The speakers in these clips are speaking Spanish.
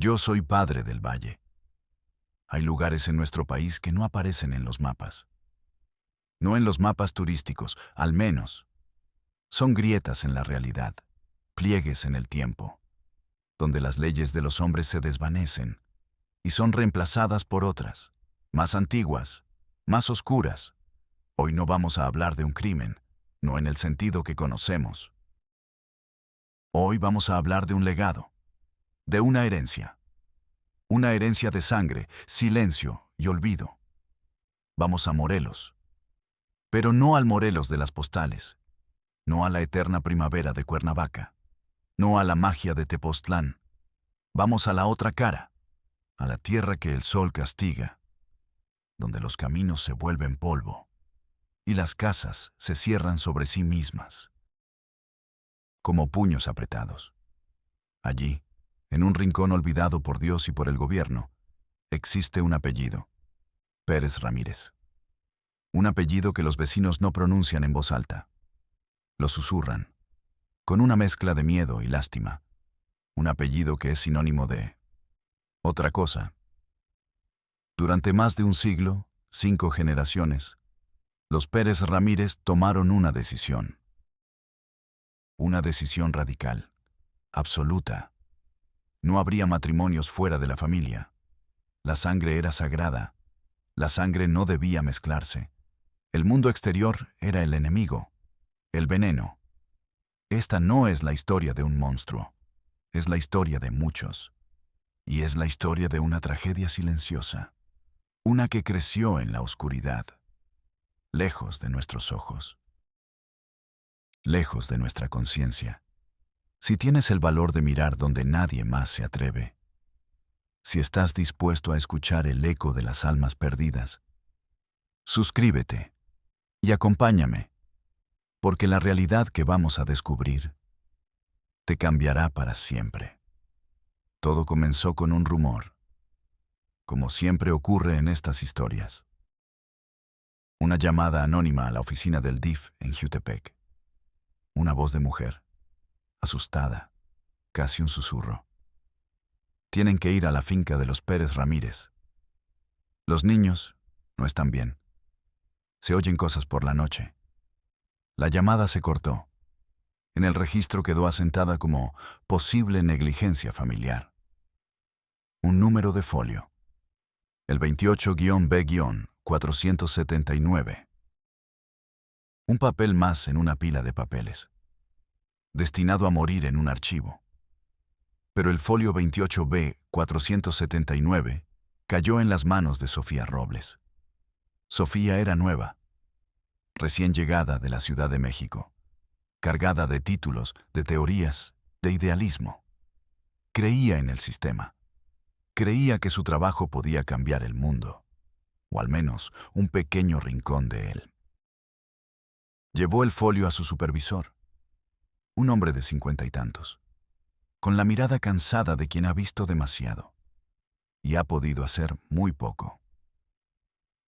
Yo soy padre del valle. Hay lugares en nuestro país que no aparecen en los mapas. No en los mapas turísticos, al menos. Son grietas en la realidad, pliegues en el tiempo, donde las leyes de los hombres se desvanecen y son reemplazadas por otras, más antiguas, más oscuras. Hoy no vamos a hablar de un crimen, no en el sentido que conocemos. Hoy vamos a hablar de un legado, de una herencia de sangre, silencio y olvido. Vamos a Morelos, pero no al Morelos de las postales, no a la eterna primavera de Cuernavaca, no a la magia de Tepoztlán. Vamos a la otra cara, a la tierra que el sol castiga, donde los caminos se vuelven polvo y las casas se cierran sobre sí mismas, como puños apretados. Allí, en un rincón olvidado por Dios y por el gobierno, existe un apellido, Pérez Ramírez. Un apellido que los vecinos no pronuncian en voz alta. Lo susurran, con una mezcla de miedo y lástima. Un apellido que es sinónimo de otra cosa. Durante más de un siglo, 5 generaciones, los Pérez Ramírez tomaron una decisión. Una decisión radical, absoluta. No habría matrimonios fuera de la familia. La sangre era sagrada. La sangre no debía mezclarse. El mundo exterior era el enemigo, el veneno. Esta no es la historia de un monstruo. Es la historia de muchos. Y es la historia de una tragedia silenciosa. Una que creció en la oscuridad, lejos de nuestros ojos, lejos de nuestra conciencia. Si tienes el valor de mirar donde nadie más se atreve, si estás dispuesto a escuchar el eco de las almas perdidas, suscríbete y acompáñame, porque la realidad que vamos a descubrir te cambiará para siempre. Todo comenzó con un rumor, como siempre ocurre en estas historias. Una llamada anónima a la oficina del DIF en Jutepec. Una voz de mujer, asustada, casi un susurro. Tienen que ir a la finca de los Pérez Ramírez. Los niños no están bien. Se oyen cosas por la noche. La llamada se cortó. En el registro quedó asentada como posible negligencia familiar. Un número de folio. El 28-B-479. Un papel más en una pila de papeles, destinado a morir en un archivo. Pero el folio 28-B-479 cayó en las manos de Sofía Robles. Sofía era nueva, recién llegada de la Ciudad de México, cargada de títulos, de teorías, de idealismo. Creía en el sistema. Creía que su trabajo podía cambiar el mundo, o al menos un pequeño rincón de él. Llevó el folio a su supervisor, un hombre de 50 y tantos, con la mirada cansada de quien ha visto demasiado y ha podido hacer muy poco.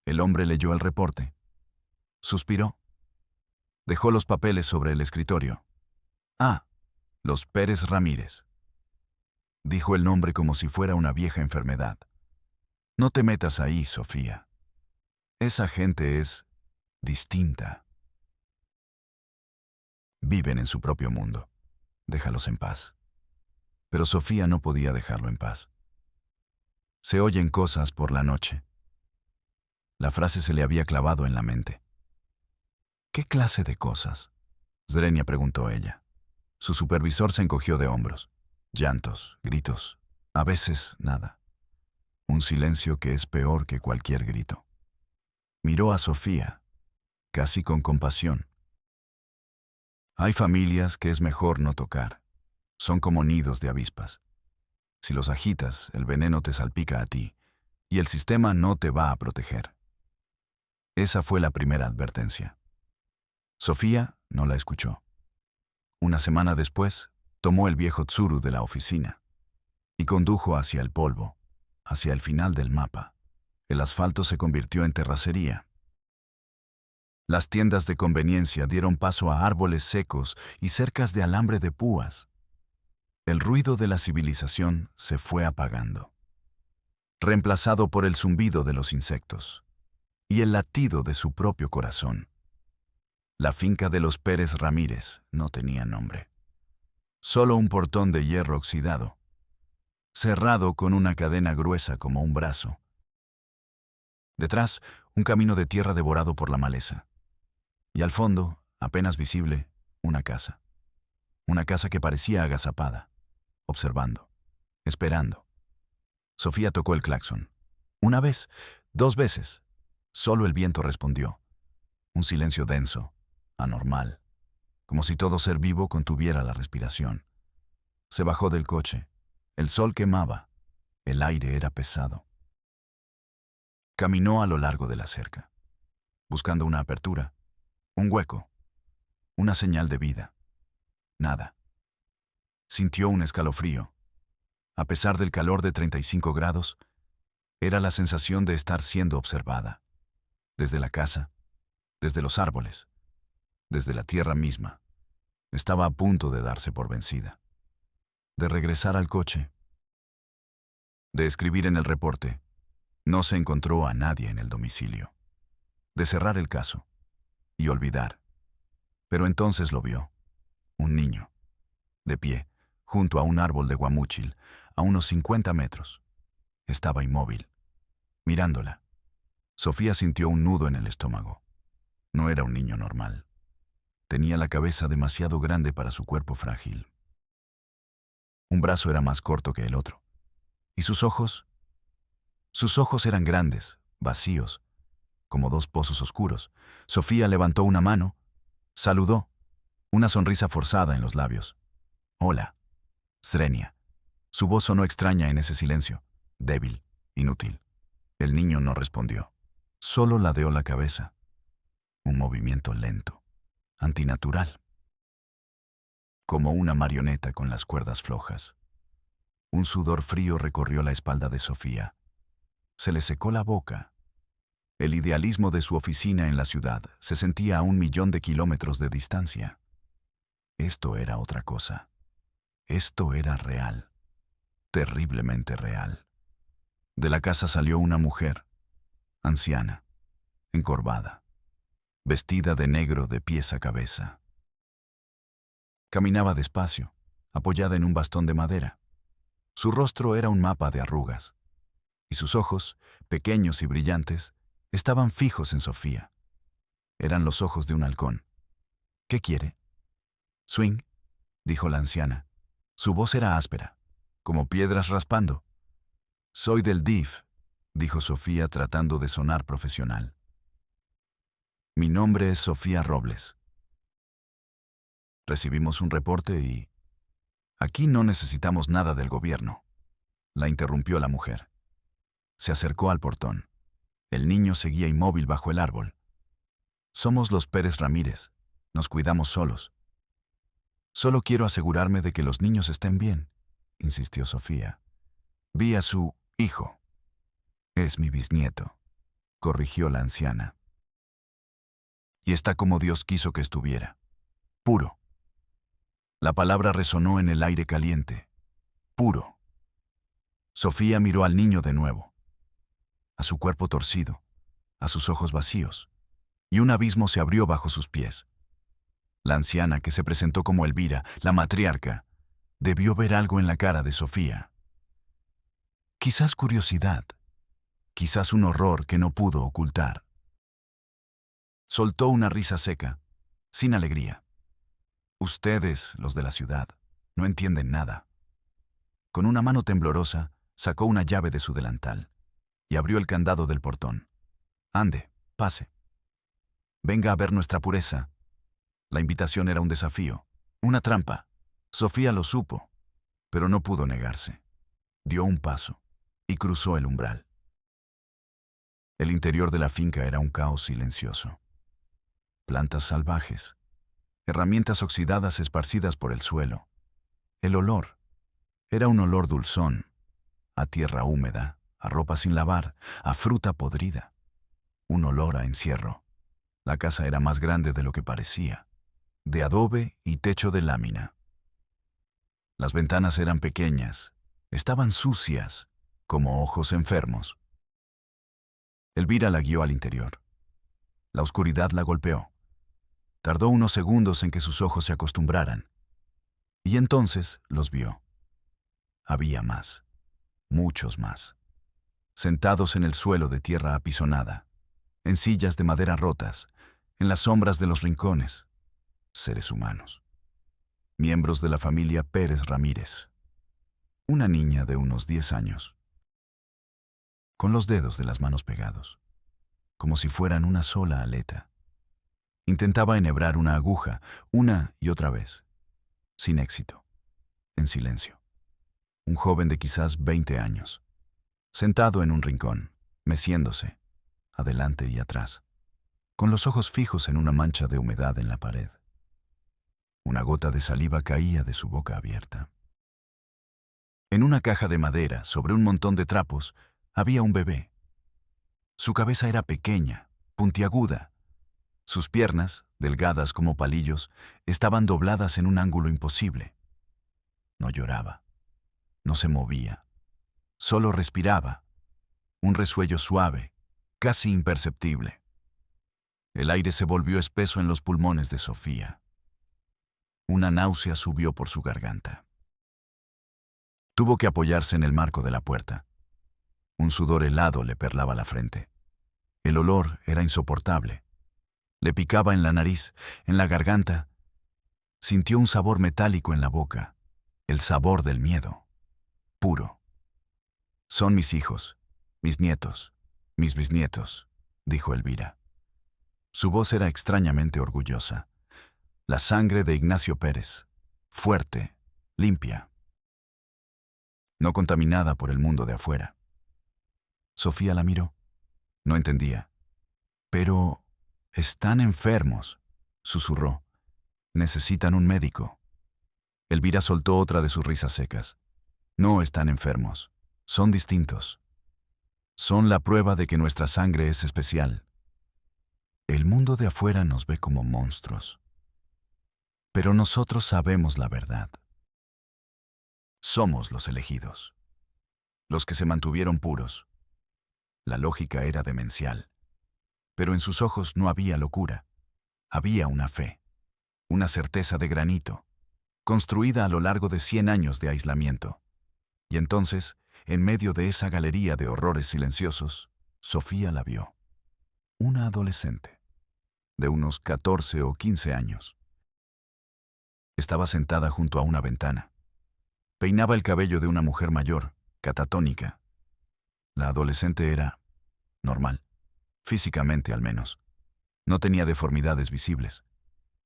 El hombre leyó el reporte, suspiró, dejó los papeles sobre el escritorio. Ah, los Pérez Ramírez. Dijo el nombre como si fuera una vieja enfermedad. No te metas ahí, Sofía. Esa gente es distinta. Viven en su propio mundo. Déjalos en paz. Pero Sofía no podía dejarlo en paz. Se oyen cosas por la noche. La frase se le había clavado en la mente. ¿Qué clase de cosas?, Zrenia preguntó ella. Su supervisor se encogió de hombros. Llantos, gritos, a veces nada. Un silencio que es peor que cualquier grito. Miró a Sofía, casi con compasión. Hay familias que es mejor no tocar. Son como nidos de avispas. Si los agitas, el veneno te salpica a ti, y el sistema no te va a proteger. Esa fue la primera advertencia. Sofía no la escuchó. Una semana después, tomó el viejo Tsuru de la oficina y condujo hacia el polvo, hacia el final del mapa. El asfalto se convirtió en terracería. Las tiendas de conveniencia dieron paso a árboles secos y cercas de alambre de púas. El ruido de la civilización se fue apagando, reemplazado por el zumbido de los insectos y el latido de su propio corazón. La finca de los Pérez Ramírez no tenía nombre. Solo un portón de hierro oxidado, cerrado con una cadena gruesa como un brazo. Detrás, un camino de tierra devorado por la maleza. Y al fondo, apenas visible, una casa. Una casa que parecía agazapada, observando, esperando. Sofía tocó el claxon. Una vez, 2 veces. Solo el viento respondió. Un silencio denso, anormal, como si todo ser vivo contuviera la respiración. Se bajó del coche. El sol quemaba. El aire era pesado. Caminó a lo largo de la cerca, buscando una apertura, un hueco, una señal de vida. Nada. Sintió un escalofrío. A pesar del calor de 35 grados, era la sensación de estar siendo observada. Desde la casa, desde los árboles, desde la tierra misma. Estaba a punto de darse por vencida. De regresar al coche. De escribir en el reporte. No se encontró a nadie en el domicilio. De cerrar el caso. Y olvidar. Pero entonces lo vio. Un niño. De pie, junto a un árbol de guamúchil, a unos 50 metros. Estaba inmóvil. Mirándola. Sofía sintió un nudo en el estómago. No era un niño normal. Tenía la cabeza demasiado grande para su cuerpo frágil. Un brazo era más corto que el otro. ¿Y sus ojos? Sus ojos eran grandes, vacíos, como dos pozos oscuros. Sofía levantó una mano, saludó, una sonrisa forzada en los labios. Hola, Srenia. Su voz sonó extraña en ese silencio, débil, inútil. El niño no respondió. Solo ladeó la cabeza. Un movimiento lento, antinatural. Como una marioneta con las cuerdas flojas. Un sudor frío recorrió la espalda de Sofía. Se le secó la boca. El idealismo de su oficina en la ciudad se sentía a 1.000.000 de kilómetros de distancia. Esto era otra cosa. Esto era real. Terriblemente real. De la casa salió una mujer, anciana, encorvada, vestida de negro de pies a cabeza. Caminaba despacio, apoyada en un bastón de madera. Su rostro era un mapa de arrugas, y sus ojos, pequeños y brillantes, estaban fijos en Sofía. Eran los ojos de un halcón. ¿Qué quiere? Swing, dijo la anciana. Su voz era áspera, como piedras raspando. Soy del DIF, dijo Sofía tratando de sonar profesional. Mi nombre es Sofía Robles. Recibimos un reporte y... Aquí no necesitamos nada del gobierno, la interrumpió la mujer. Se acercó al portón. El niño seguía inmóvil bajo el árbol. Somos los Pérez Ramírez. Nos cuidamos solos. Solo quiero asegurarme de que los niños estén bien, insistió Sofía. Vi a su hijo. Es mi bisnieto, corrigió la anciana. Y está como Dios quiso que estuviera. Puro. La palabra resonó en el aire caliente. Puro. Sofía miró al niño de nuevo. A su cuerpo torcido, a sus ojos vacíos, y un abismo se abrió bajo sus pies. La anciana, que se presentó como Elvira, la matriarca, debió ver algo en la cara de Sofía. Quizás curiosidad, quizás un horror que no pudo ocultar. Soltó una risa seca, sin alegría. Ustedes, los de la ciudad, no entienden nada. Con una mano temblorosa, sacó una llave de su delantal y abrió el candado del portón. Ande, pase. Venga a ver nuestra pureza. La invitación era un desafío, una trampa. Sofía lo supo, pero no pudo negarse. Dio un paso y cruzó el umbral. El interior de la finca era un caos silencioso. Plantas salvajes, herramientas oxidadas esparcidas por el suelo. El olor era un olor dulzón, a tierra húmeda, a ropa sin lavar, a fruta podrida. Un olor a encierro. La casa era más grande de lo que parecía, de adobe y techo de lámina. Las ventanas eran pequeñas, estaban sucias, como ojos enfermos. Elvira la guió al interior. La oscuridad la golpeó. Tardó unos segundos en que sus ojos se acostumbraran. Y entonces los vio. Había más, muchos más, sentados en el suelo de tierra apisonada, en sillas de madera rotas, en las sombras de los rincones, seres humanos. Miembros de la familia Pérez Ramírez. Una niña de unos 10 años, con los dedos de las manos pegados, como si fueran una sola aleta. Intentaba enhebrar una aguja, una y otra vez, sin éxito, en silencio. Un joven de quizás 20 años, sentado en un rincón, meciéndose, adelante y atrás, con los ojos fijos en una mancha de humedad en la pared. Una gota de saliva caía de su boca abierta. En una caja de madera, sobre un montón de trapos, había un bebé. Su cabeza era pequeña, puntiaguda. Sus piernas, delgadas como palillos, estaban dobladas en un ángulo imposible. No lloraba, no se movía, solo respiraba, un resuello suave, casi imperceptible. El aire se volvió espeso en los pulmones de Sofía. Una náusea subió por su garganta. Tuvo que apoyarse en el marco de la puerta. Un sudor helado le perlaba la frente. El olor era insoportable. Le picaba en la nariz, en la garganta. Sintió un sabor metálico en la boca, el sabor del miedo, puro. Son mis hijos, mis nietos, mis bisnietos, dijo Elvira. Su voz era extrañamente orgullosa. La sangre de Ignacio Pérez, fuerte, limpia, no contaminada por el mundo de afuera. Sofía la miró. No entendía. Pero están enfermos, susurró. Necesitan un médico. Elvira soltó otra de sus risas secas. No están enfermos. Son distintos. Son la prueba de que nuestra sangre es especial. El mundo de afuera nos ve como monstruos. Pero nosotros sabemos la verdad. Somos los elegidos. Los que se mantuvieron puros. La lógica era demencial. Pero en sus ojos no había locura. Había una fe. Una certeza de granito, construida a lo largo de 100 años de aislamiento. Y entonces, en medio de esa galería de horrores silenciosos, Sofía la vio. Una adolescente, de unos 14 o 15 años. Estaba sentada junto a una ventana. Peinaba el cabello de una mujer mayor, catatónica. La adolescente era normal, físicamente al menos. No tenía deformidades visibles.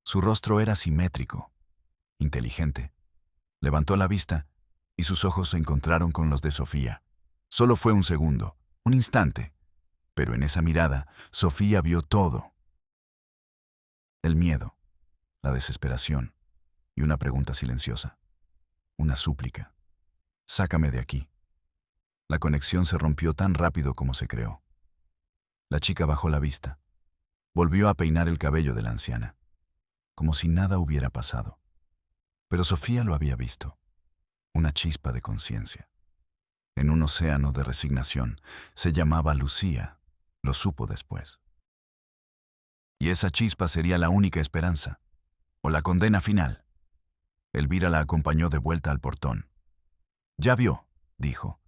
Su rostro era simétrico, inteligente. Levantó la vista y sus ojos se encontraron con los de Sofía. Solo fue un segundo, un instante, pero en esa mirada Sofía vio todo. El miedo, la desesperación y una pregunta silenciosa. Una súplica. Sácame de aquí. La conexión se rompió tan rápido como se creó. La chica bajó la vista. Volvió a peinar el cabello de la anciana, como si nada hubiera pasado. Pero Sofía lo había visto. Una chispa de conciencia. En un océano de resignación. Se llamaba Lucía. Lo supo después. Y esa chispa sería la única esperanza. O la condena final. Elvira la acompañó de vuelta al portón. Ya vio, dijo.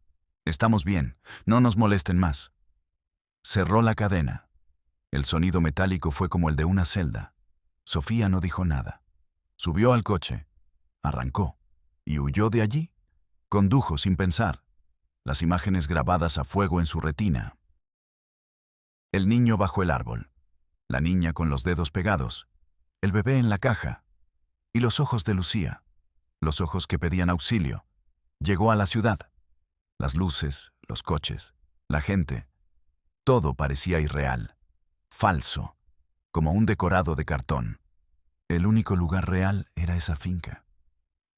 Estamos bien, no nos molesten más. Cerró la cadena. El sonido metálico fue como el de una celda. Sofía no dijo nada. Subió al coche, arrancó y huyó de allí. Condujo sin pensar, las imágenes grabadas a fuego en su retina. El niño bajo el árbol, la niña con los dedos pegados, el bebé en la caja y los ojos de Lucía, los ojos que pedían auxilio. Llegó a la ciudad. Las luces, los coches, la gente. Todo parecía irreal, falso, como un decorado de cartón. El único lugar real era esa finca,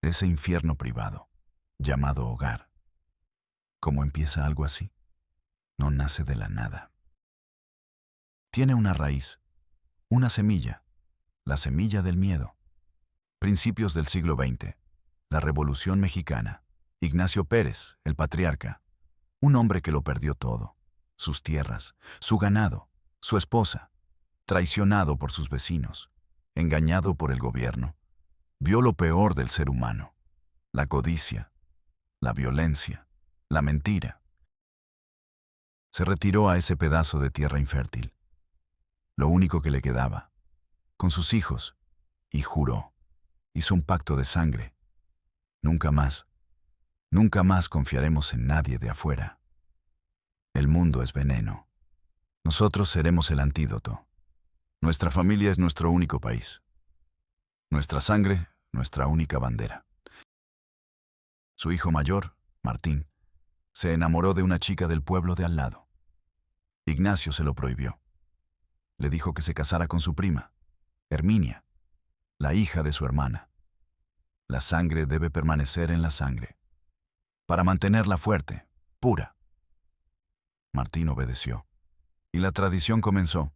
ese infierno privado, llamado hogar. ¿Cómo empieza algo así? No nace de la nada. Tiene una raíz, una semilla, la semilla del miedo. Principios del siglo XX. La Revolución Mexicana. Ignacio Pérez, el patriarca. Un hombre que lo perdió todo. Sus tierras, su ganado, su esposa. Traicionado por sus vecinos. Engañado por el gobierno. Vio lo peor del ser humano. La codicia, la violencia, la mentira. Se retiró a ese pedazo de tierra infértil. Lo único que le quedaba. Con sus hijos. Y juró. Hizo un pacto de sangre. Nunca más confiaremos en nadie de afuera. El mundo es veneno. Nosotros seremos el antídoto. Nuestra familia es nuestro único país. Nuestra sangre, nuestra única bandera. Su hijo mayor, Martín, se enamoró de una chica del pueblo de al lado. Ignacio se lo prohibió. Le dijo que se casara con su prima, Herminia, la hija de su hermana. La sangre debe permanecer en la sangre, para mantenerla fuerte, pura. Martín obedeció, y la tradición comenzó,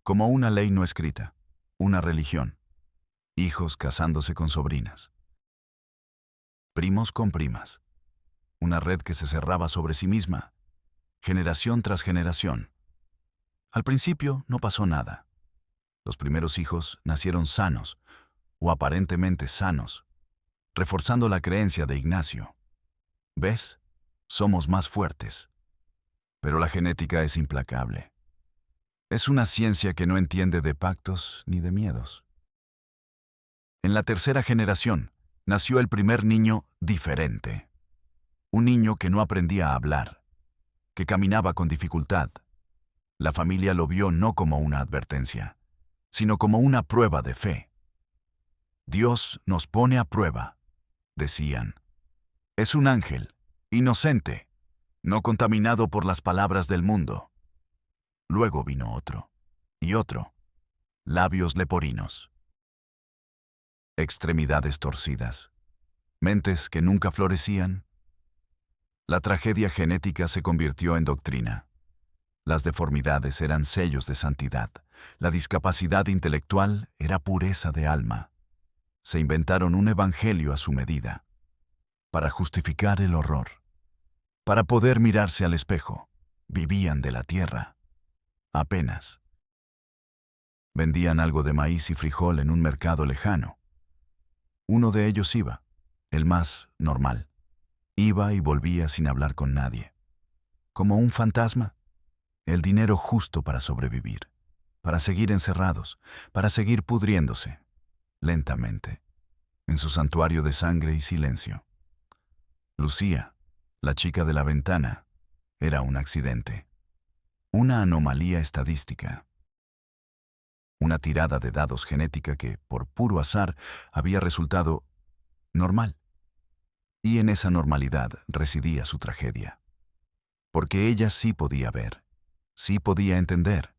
como una ley no escrita, una religión, hijos casándose con sobrinas, primos con primas, una red que se cerraba sobre sí misma, generación tras generación. Al principio no pasó nada. Los primeros hijos nacieron sanos, o aparentemente sanos, reforzando la creencia de Ignacio. ¿Ves? Somos más fuertes. Pero la genética es implacable. Es una ciencia que no entiende de pactos ni de miedos. En la tercera generación, nació el primer niño diferente. Un niño que no aprendía a hablar, que caminaba con dificultad. La familia lo vio no como una advertencia, sino como una prueba de fe. Dios nos pone a prueba, decían. Es un ángel, inocente, no contaminado por las palabras del mundo. Luego vino otro, y otro, labios leporinos. Extremidades torcidas, mentes que nunca florecían. La tragedia genética se convirtió en doctrina. Las deformidades eran sellos de santidad. La discapacidad intelectual era pureza de alma. Se inventaron un evangelio a su medida, para justificar el horror. Para poder mirarse al espejo, vivían de la tierra. Apenas. Vendían algo de maíz y frijol en un mercado lejano. Uno de ellos iba, el más normal. Iba y volvía sin hablar con nadie. Como un fantasma. El dinero justo para sobrevivir, para seguir encerrados, para seguir pudriéndose, lentamente, en su santuario de sangre y silencio. Lucía, la chica de la ventana, era un accidente, una anomalía estadística, una tirada de dados genética que, por puro azar, había resultado normal. Y en esa normalidad residía su tragedia. Porque ella sí podía ver. Sí podía entender.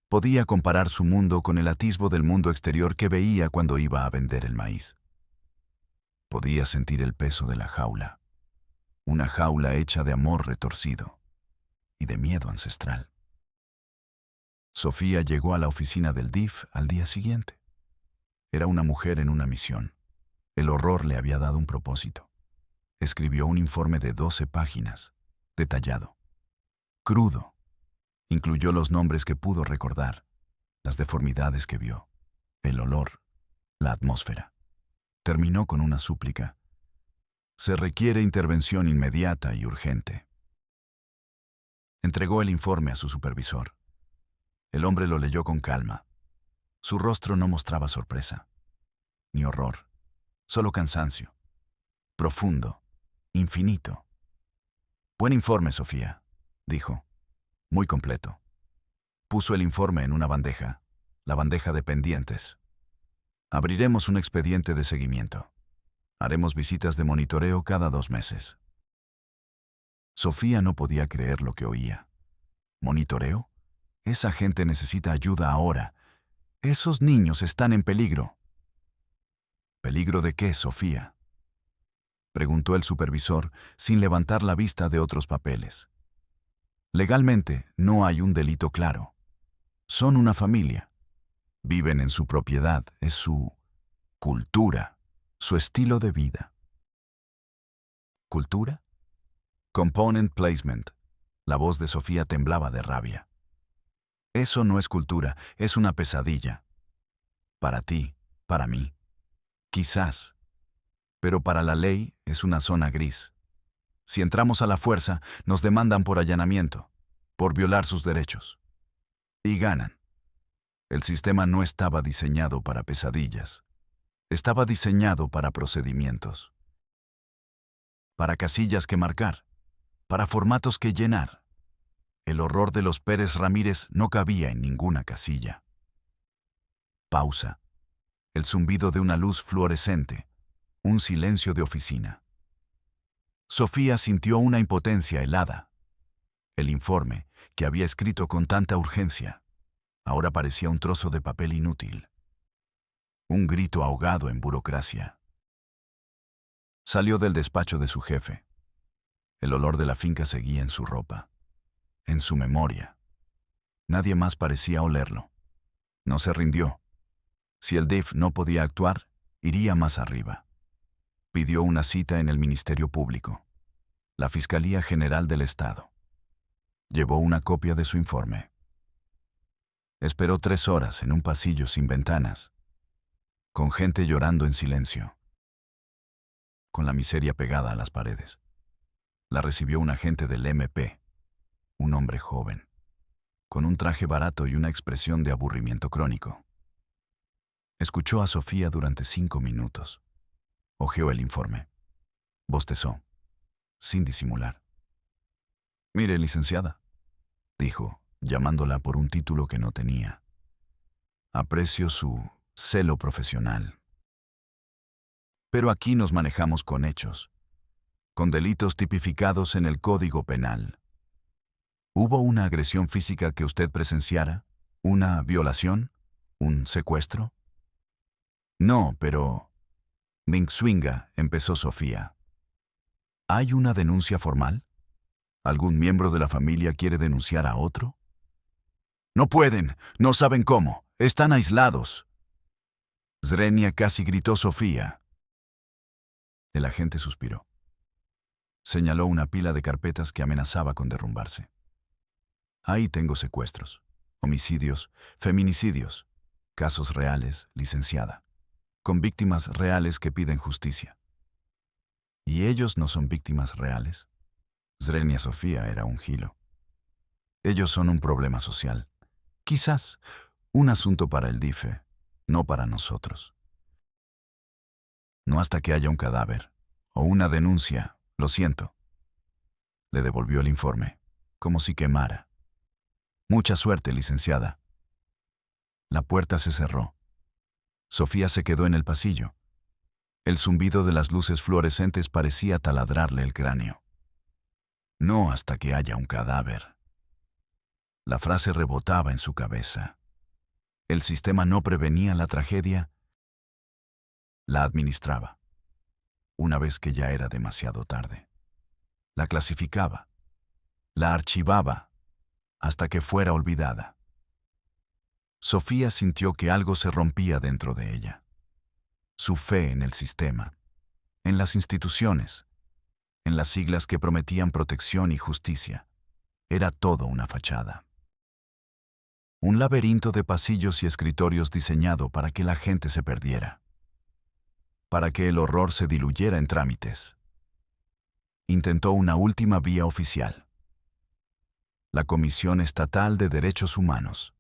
Podía comparar su mundo con el atisbo del mundo exterior que veía cuando iba a vender el maíz. Podía sentir el peso de la jaula. Una jaula hecha de amor retorcido y de miedo ancestral. Sofía llegó a la oficina del DIF al día siguiente. Era una mujer en una misión. El horror le había dado un propósito. Escribió un informe de 12 páginas, detallado, crudo. Incluyó los nombres que pudo recordar, las deformidades que vio, el olor, la atmósfera. Terminó con una súplica. Se requiere intervención inmediata y urgente. Entregó el informe a su supervisor. El hombre lo leyó con calma. Su rostro no mostraba sorpresa, ni horror, solo cansancio. Profundo, infinito. Buen informe, Sofía, dijo. Muy completo. Puso el informe en una bandeja, la bandeja de pendientes. Abriremos un expediente de seguimiento. Haremos visitas de monitoreo cada 2 meses. Sofía no podía creer lo que oía. ¿Monitoreo? Esa gente necesita ayuda ahora. Esos niños están en peligro. ¿Peligro de qué, Sofía?, preguntó el supervisor sin levantar la vista de otros papeles. Legalmente no hay un delito claro. Son una familia. Viven en su propiedad, es su cultura, su estilo de vida. ¿Cultura? Component placement. La voz de Sofía temblaba de rabia. Eso no es cultura, es una pesadilla. Para ti, para mí. Quizás. Pero para la ley es una zona gris. Si entramos a la fuerza, nos demandan por allanamiento, por violar sus derechos. Y ganan. El sistema no estaba diseñado para pesadillas. Estaba diseñado para procedimientos. Para casillas que marcar. Para formatos que llenar. El horror de los Pérez Ramírez no cabía en ninguna casilla. Pausa. El zumbido de una luz fluorescente. Un silencio de oficina. Sofía sintió una impotencia helada. El informe, que había escrito con tanta urgencia, ahora parecía un trozo de papel inútil. Un grito ahogado en burocracia. Salió del despacho de su jefe. El olor de la finca seguía en su ropa, en su memoria. Nadie más parecía olerlo. No se rindió. Si el DIF no podía actuar, iría más arriba. Pidió una cita en el Ministerio Público, la Fiscalía General del Estado. Llevó una copia de su informe. Esperó 3 horas en un pasillo sin ventanas, con gente llorando en silencio, con la miseria pegada a las paredes. La recibió un agente del MP, un hombre joven, con un traje barato y una expresión de aburrimiento crónico. Escuchó a Sofía durante 5 minutos. Hojeó el informe. Bostezó, sin disimular. «Mire, licenciada», dijo, llamándola por un título que no tenía. «Aprecio su celo profesional. Pero aquí nos manejamos con hechos, con delitos tipificados en el Código Penal. ¿Hubo una agresión física que usted presenciara? ¿Una violación? ¿Un secuestro?» «No, pero...» «Minxwinga», empezó Sofía. «¿Hay una denuncia formal? ¿Algún miembro de la familia quiere denunciar a otro?» «No pueden, no saben cómo, están aislados». «Zrenia», casi gritó Sofía. El agente suspiró. Señaló una pila de carpetas que amenazaba con derrumbarse. «Ahí tengo secuestros, homicidios, feminicidios, casos reales, licenciada, con víctimas reales que piden justicia». ¿Y ellos no son víctimas reales? Zrenia Sofía era un gilo. Ellos son un problema social. Quizás un asunto para el DIFE, no para nosotros. No hasta que haya un cadáver o una denuncia, lo siento. Le devolvió el informe, como si quemara. «Mucha suerte, licenciada». La puerta se cerró. Sofía se quedó en el pasillo. El zumbido de las luces fluorescentes parecía taladrarle el cráneo. «No hasta que haya un cadáver». La frase rebotaba en su cabeza. El sistema no prevenía la tragedia, la administraba. Una vez que ya era demasiado tarde. La clasificaba, la archivaba, hasta que fuera olvidada. Sofía sintió que algo se rompía dentro de ella. Su fe en el sistema, en las instituciones, en las siglas que prometían protección y justicia, era todo una fachada. Un laberinto de pasillos y escritorios diseñado para que la gente se perdiera, para que el horror se diluyera en trámites. Intentó una última vía oficial. La Comisión Estatal de Derechos Humanos.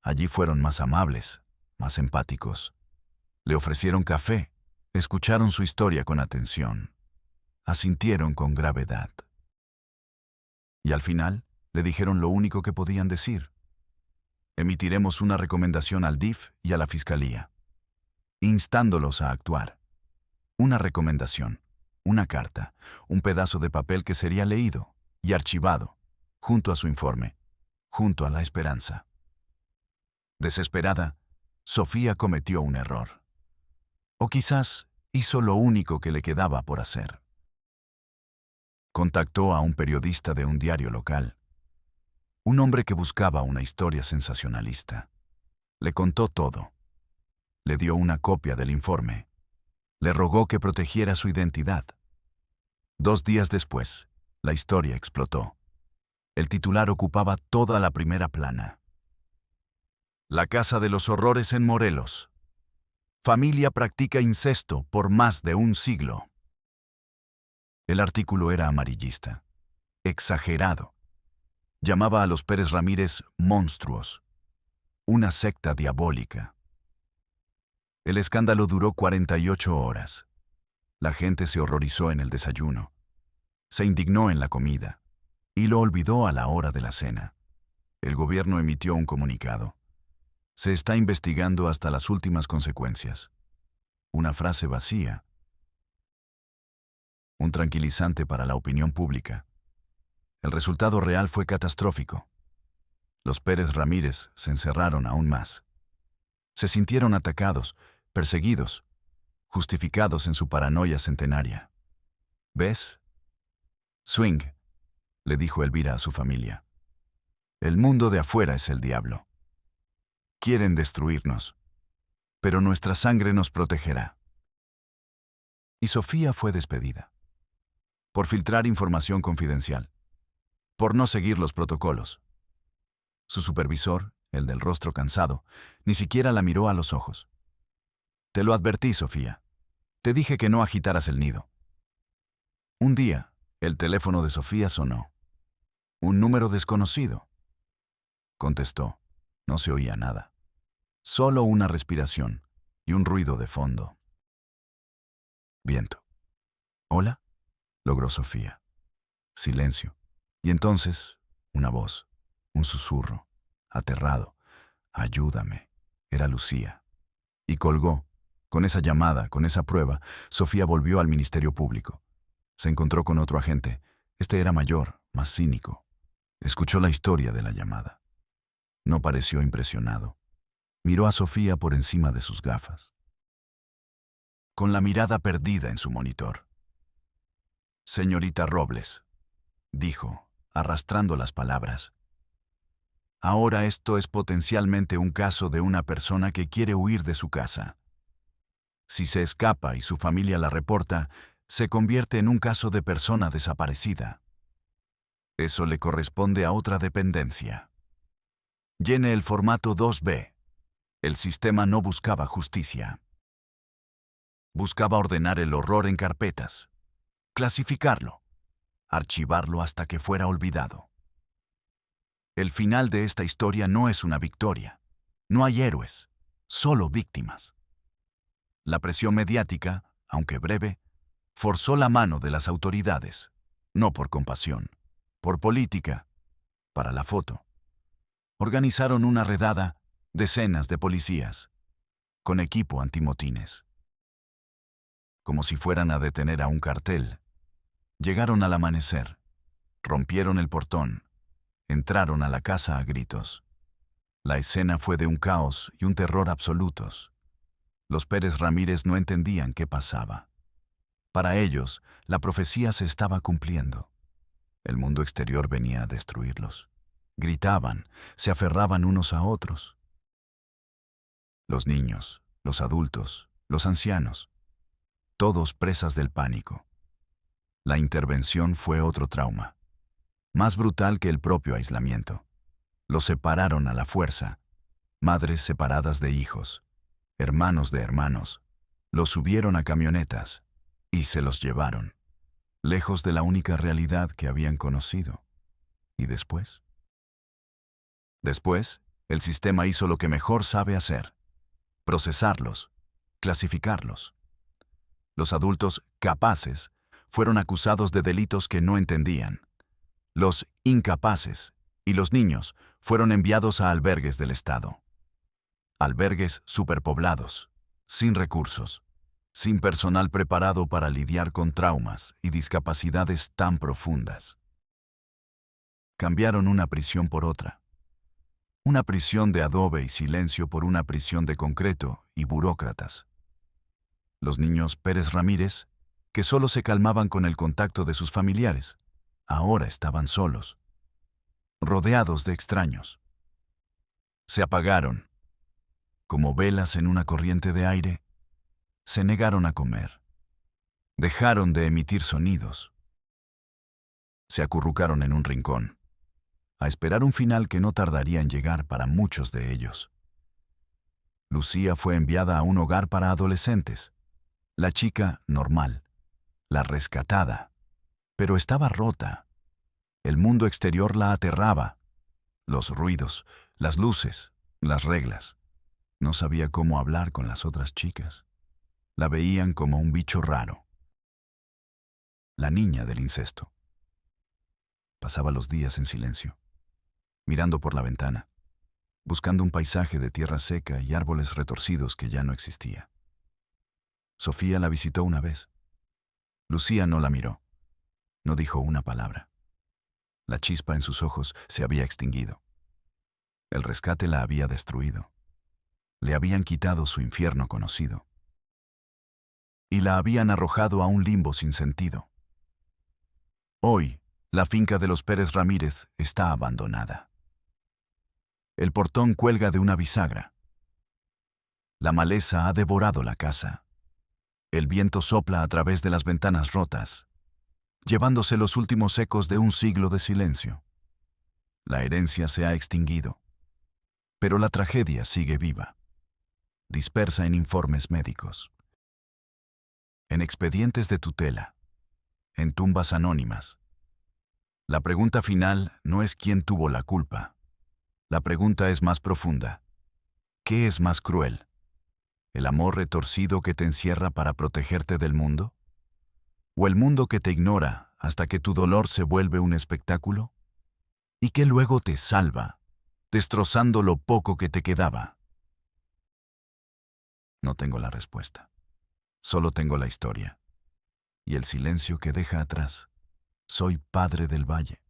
Allí fueron más amables, más empáticos. Le ofrecieron café, escucharon su historia con atención, asintieron con gravedad. Y al final le dijeron lo único que podían decir: «Emitiremos una recomendación al DIF y a la Fiscalía, instándolos a actuar». Una recomendación, una carta, un pedazo de papel que sería leído y archivado, junto a su informe, junto a la esperanza. Desesperada, Sofía cometió un error. O quizás hizo lo único que le quedaba por hacer. Contactó a un periodista de un diario local, un hombre que buscaba una historia sensacionalista. Le contó todo. Le dio una copia del informe. Le rogó que protegiera su identidad. 2 días después, la historia explotó. El titular ocupaba toda la primera plana. La Casa de los Horrores en Morelos. Familia practica incesto por más de un siglo. El artículo era amarillista, exagerado. Llamaba a los Pérez Ramírez monstruos, una secta diabólica. El escándalo duró 48 horas. La gente se horrorizó en el desayuno, se indignó en la comida y lo olvidó a la hora de la cena. El gobierno emitió un comunicado. Se está investigando hasta las últimas consecuencias. Una frase vacía. Un tranquilizante para la opinión pública. El resultado real fue catastrófico. Los Pérez Ramírez se encerraron aún más. Se sintieron atacados, perseguidos, justificados en su paranoia centenaria. ¿Ves? Swing, le dijo Elvira a su familia. El mundo de afuera es el diablo. Quieren destruirnos, pero nuestra sangre nos protegerá. Y Sofía fue despedida. Por filtrar información confidencial. Por no seguir los protocolos. Su supervisor, el del rostro cansado, ni siquiera la miró a los ojos. Te lo advertí, Sofía. Te dije que no agitaras el nido. Un día, el teléfono de Sofía sonó. Un número desconocido. Contestó. No se oía nada. Solo una respiración y un ruido de fondo. Viento. ¿Hola? Logró Sofía. Silencio. Y entonces, una voz, un susurro, aterrado. Ayúdame. Era Lucía. Y colgó. Con esa llamada, con esa prueba, Sofía volvió al Ministerio Público. Se encontró con otro agente. Este era mayor, más cínico. Escuchó la historia de la llamada. No pareció impresionado. Miró a Sofía por encima de sus gafas. Con la mirada perdida en su monitor. Señorita Robles, dijo, arrastrando las palabras. Ahora esto es potencialmente un caso de una persona que quiere huir de su casa. Si se escapa y su familia la reporta, se convierte en un caso de persona desaparecida. Eso le corresponde a otra dependencia. Llene el formato 2B. El sistema no buscaba justicia. Buscaba ordenar el horror en carpetas, clasificarlo, archivarlo hasta que fuera olvidado. El final de esta historia no es una victoria. No hay héroes, solo víctimas. La presión mediática, aunque breve, forzó la mano de las autoridades, no por compasión, por política, para la foto. Organizaron una redada, decenas de policías, con equipo antimotines. Como si fueran a detener a un cartel. Llegaron al amanecer, rompieron el portón, entraron a la casa a gritos. La escena fue de un caos y un terror absolutos. Los Pérez Ramírez no entendían qué pasaba. Para ellos, la profecía se estaba cumpliendo. El mundo exterior venía a destruirlos. Gritaban, se aferraban unos a otros. Los niños, los adultos, los ancianos, todos presas del pánico. La intervención fue otro trauma, más brutal que el propio aislamiento. Los separaron a la fuerza, madres separadas de hijos, hermanos de hermanos. Los subieron a camionetas y se los llevaron, lejos de la única realidad que habían conocido. ¿Y después? Después, el sistema hizo lo que mejor sabe hacer: procesarlos, clasificarlos. Los adultos capaces fueron acusados de delitos que no entendían. Los incapaces y los niños fueron enviados a albergues del Estado. Albergues superpoblados, sin recursos, sin personal preparado para lidiar con traumas y discapacidades tan profundas. Cambiaron una prisión por otra. Una prisión de adobe y silencio por una prisión de concreto y burócratas. Los niños Pérez Ramírez, que solo se calmaban con el contacto de sus familiares, ahora estaban solos, rodeados de extraños. Se apagaron, como velas en una corriente de aire. Se negaron a comer. Dejaron de emitir sonidos. Se acurrucaron en un rincón, a esperar un final que no tardaría en llegar para muchos de ellos. Lucía fue enviada a un hogar para adolescentes. La chica normal, la rescatada, pero estaba rota. El mundo exterior la aterraba. Los ruidos, las luces, las reglas. No sabía cómo hablar con las otras chicas. La veían como un bicho raro. La niña del incesto. Pasaba los días en silencio, mirando por la ventana, buscando un paisaje de tierra seca y árboles retorcidos que ya no existía. Sofía la visitó una vez. Lucía no la miró. No dijo una palabra. La chispa en sus ojos se había extinguido. El rescate la había destruido. Le habían quitado su infierno conocido. Y la habían arrojado a un limbo sin sentido. Hoy, la finca de los Pérez Ramírez está abandonada. El portón cuelga de una bisagra. La maleza ha devorado la casa. El viento sopla a través de las ventanas rotas, llevándose los últimos ecos de un siglo de silencio. La herencia se ha extinguido, pero la tragedia sigue viva, dispersa en informes médicos, en expedientes de tutela, en tumbas anónimas. La pregunta final no es quién tuvo la culpa. La pregunta es más profunda. ¿Qué es más cruel? ¿El amor retorcido que te encierra para protegerte del mundo? ¿O el mundo que te ignora hasta que tu dolor se vuelve un espectáculo? Y que luego te salva, destrozando lo poco que te quedaba. No tengo la respuesta. Solo tengo la historia. Y el silencio que deja atrás. Soy padre del valle.